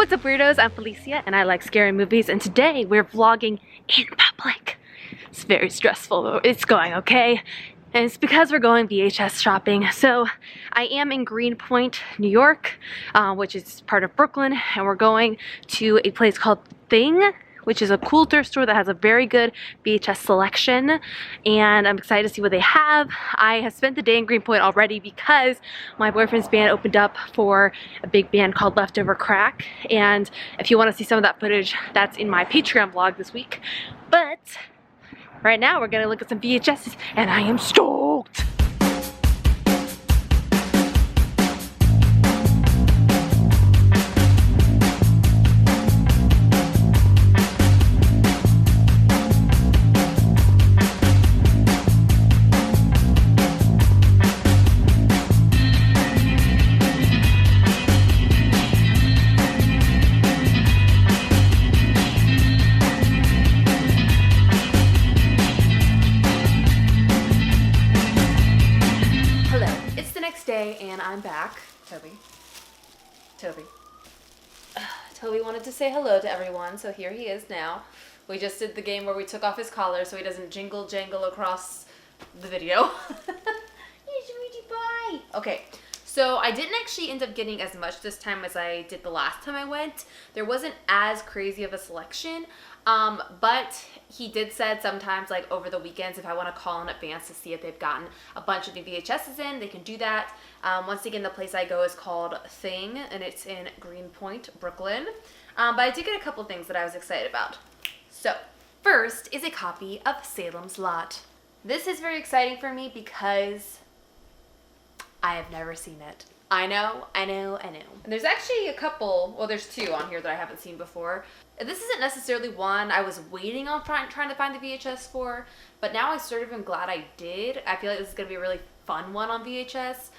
What's up, weirdos? I'm Felicia and I like scary movies, and today we're vlogging in public. It's very stressful, but it's going okay. And it's because we're going VHS shopping. So I am in Greenpoint, New York, which is part of Brooklyn, and we're going to a place called Thing, which is a cool thrift store that has a very good VHS selection, and I'm excited to see what they have. I have spent the day in Greenpoint already because my boyfriend's band opened up for a big band called Leftover Crack, and if you want to see some of that footage, that's in my Patreon vlog this week. But right now we're gonna look at some VHSs, and I am stoked! And I'm back. Toby wanted to say hello to everyone, so here he is now. We just did the game where we took off his collar so he doesn't jingle jangle across the video. Bye. Okay, so I didn't actually end up getting as much this time as I did the last time I went. There wasn't as crazy of a selection, but he did said sometimes, like over the weekends, if I want to call in advance to see if they've gotten a bunch of new VHSs in, they can do that. Once again, the place I go is called Thing, and it's in Greenpoint, Brooklyn. But I did get a couple things that I was excited about. So, first is a copy of Salem's Lot. This is very exciting for me because I have never seen it. I know. And there's actually a couple, well, there's two on here that I haven't seen before. This isn't necessarily one I was waiting on trying to find the VHS for, but now I sort of am glad I did. I feel like this is going to be a really fun one on VHS,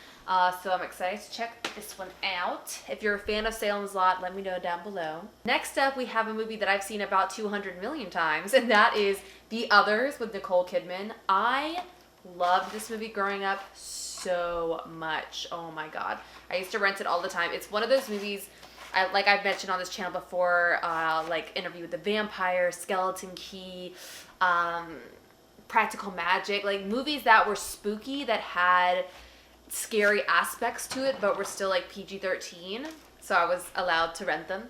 so I'm excited to check this one out. If you're a fan of Salem's Lot, let me know down below. Next up, we have a movie that I've seen about 200 million times, and that is The Others with Nicole Kidman. I loved this movie growing up so much. Oh my god. I used to rent it all the time. It's one of those movies, like I've mentioned on this channel before, like Interview with the Vampire, Skeleton Key, Practical Magic, like movies that were spooky, that had scary aspects to it, but were still like PG-13. So I was allowed to rent them.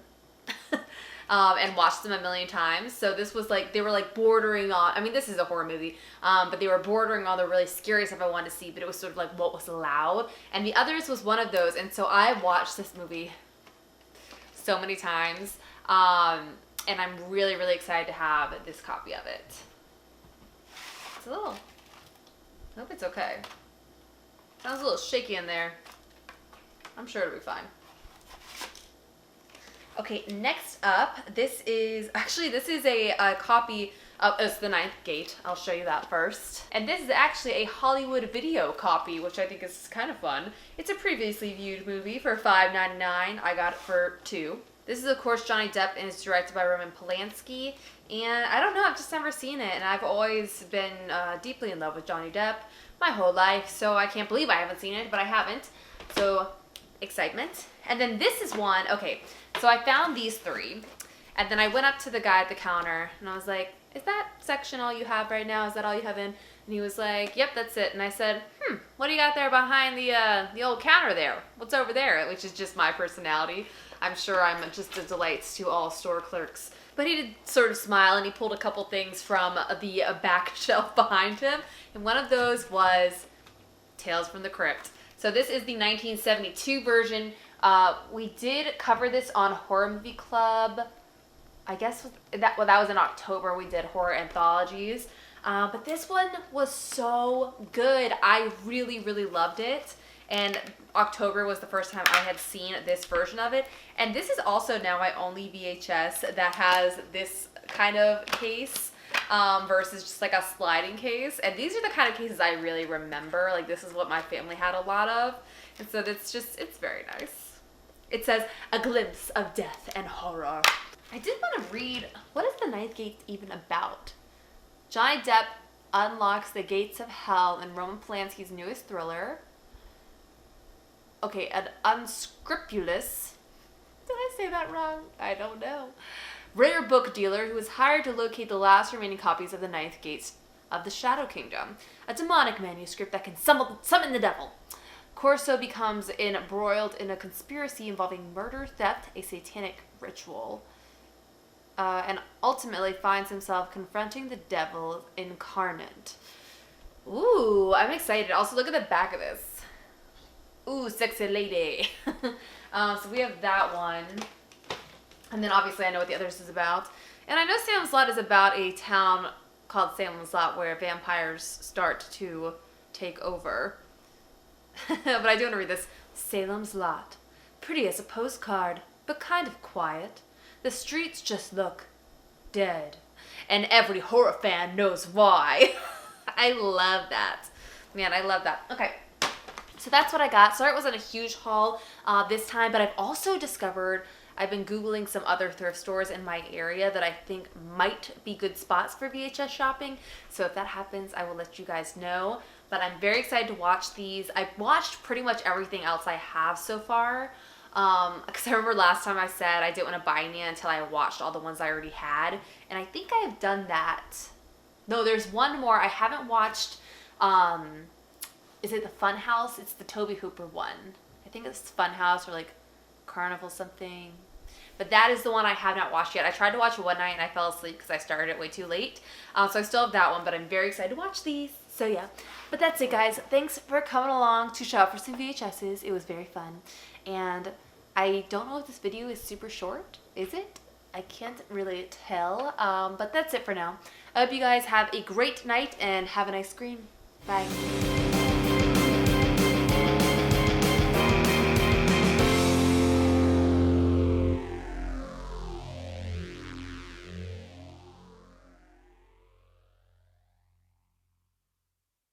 And watched them a million times. So this was like, they were like bordering on, I mean, this is a horror movie, but they were bordering on the really scary stuff I wanted to see, but it was sort of like what was allowed. And The Others was one of those. And so I watched this movie so many times. And I'm really, really excited to have this copy of it. It's a little, I hope it's okay. Sounds a little shaky in there. I'm sure it'll be fine. Okay, next up, this is a copy of, it's The Ninth Gate. I'll show you that first. And this is actually a Hollywood video copy, which I think is kind of fun. It's a previously viewed movie for $5.99. I got it for $2. This is, of course, Johnny Depp, and it's directed by Roman Polanski. And I don't know, I've just never seen it, and I've always been deeply in love with Johnny Depp my whole life, so I can't believe I haven't seen it, but I haven't. So, excitement. And then this is one, okay, so I found these three, and then I went up to the guy at the counter, and I was like, is that section all you have right now? Is that all you have in? And he was like, yep, that's it. And I said, what do you got there behind the old counter there? What's over there? Which is just my personality. I'm sure I'm just a delight to all store clerks. But he did sort of smile, and he pulled a couple things from the back shelf behind him. And one of those was Tales from the Crypt. So this is the 1972 version. We did cover this on Horror Movie Club. I guess that was in October. We did horror anthologies. But this one was so good. I really, really loved it. And October was the first time I had seen this version of it. And this is also now my only VHS that has this kind of case versus just like a sliding case. And these are the kind of cases I really remember. Like, this is what my family had a lot of. And so it's very nice. It says, a glimpse of death and horror. I did want to read, what is The Ninth Gate even about? Johnny Depp unlocks the gates of hell in Roman Polanski's newest thriller. Okay, an unscrupulous Did I say that wrong? I don't know. Rare book dealer who is hired to locate the last remaining copies of the Ninth Gates of the Shadow Kingdom, a demonic manuscript that can summon the devil. Corso becomes embroiled in a conspiracy involving murder, theft, a satanic ritual, and ultimately finds himself confronting the devil incarnate. Ooh, I'm excited. Also, look at the back of this. Ooh, sexy lady. So we have that one. And then obviously I know what the others is about. And I know Salem's Lot is about a town called Salem's Lot where vampires start to take over. But I do want to read this. Salem's Lot. Pretty as a postcard, but kind of quiet. The streets just look dead. And every horror fan knows why. I love that. Man, I love that. Okay. So that's what I got. Sorry it wasn't a huge haul this time, but I've also discovered, I've been Googling some other thrift stores in my area that I think might be good spots for VHS shopping. So if that happens, I will let you guys know. But I'm very excited to watch these. I've watched pretty much everything else I have so far. Because I remember last time I said I didn't want to buy any until I watched all the ones I already had. And I think I have done that. No, there's one more I haven't watched. Is it the Fun House? It's the Toby Hooper one. I think it's Fun House or like Carnival something. But that is the one I have not watched yet. I tried to watch it one night and I fell asleep because I started it way too late. So I still have that one, but I'm very excited to watch these. So yeah, but that's it guys. Thanks for coming along to shop for some VHSs. It was very fun. And I don't know if this video is super short. Is it? I can't really tell. But that's it for now. I hope you guys have a great night and have a nice scream. Bye.